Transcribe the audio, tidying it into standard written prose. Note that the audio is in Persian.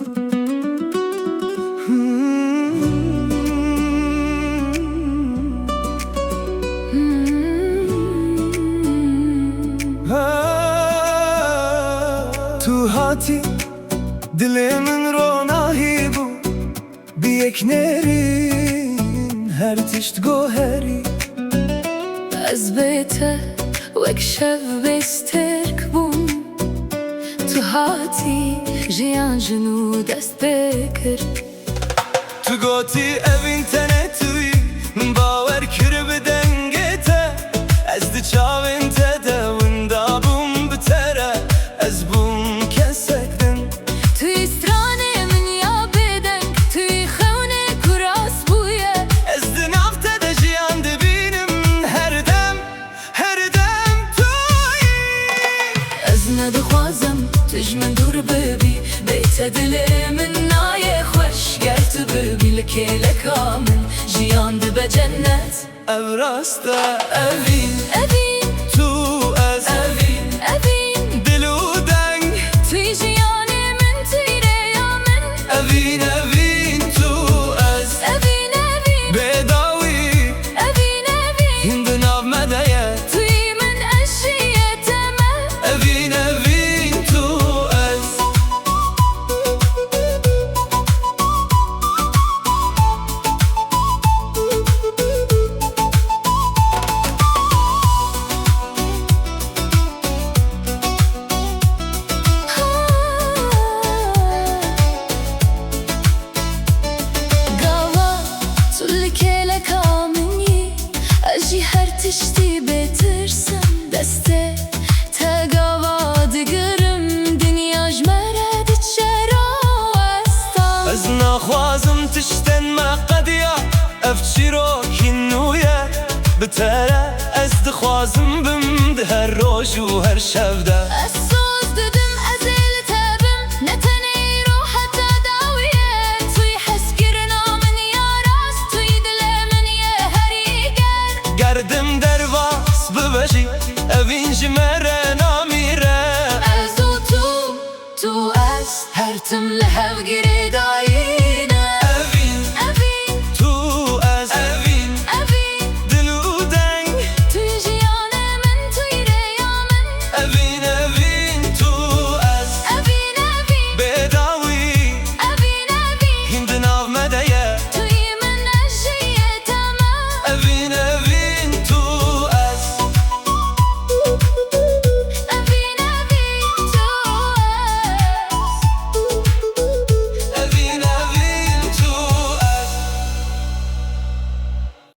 تو هاتی دل من روناهی بو بیک نرین هر تشت گوهری از بیته وک شب بسترک بوم تو هاتی جیان جنو دست بکر تو گوتی اوین تنه توی باور کر بدنگته از دی چاوین تده وندا بوم بتره از بوم کسکدن توی استرانه من یا بدنگ توی خونه کراس بویه از دی نافته ده جیان دبینم هر دم توی از ندخوازم تجمن دور ببی بیت دل من نای خوش گر تو ببی لکه من جیان ده به جنت او راسته اوین تو از اوین دلو دنگ توی جیان من توی ریا من اوین تو از اوین بداوی اوین هند ناو مدیه توی من اشیتمه اوین تو از تشتی بترسم دسته تگاوا دگرم دنیاش مرد چرا استم از نخوازم تشتن مقدیا افچی رو کنویه بتره از دخوازم بم ده هر روز و هر شب ده از سوز ددم از التبم نتنی رو حتی داویه توی حس گرنا من یا راست توی دل من یه هریگر گردم در واس ببجی اوین جمره نامیره از تو از هر تم لحو گری دایی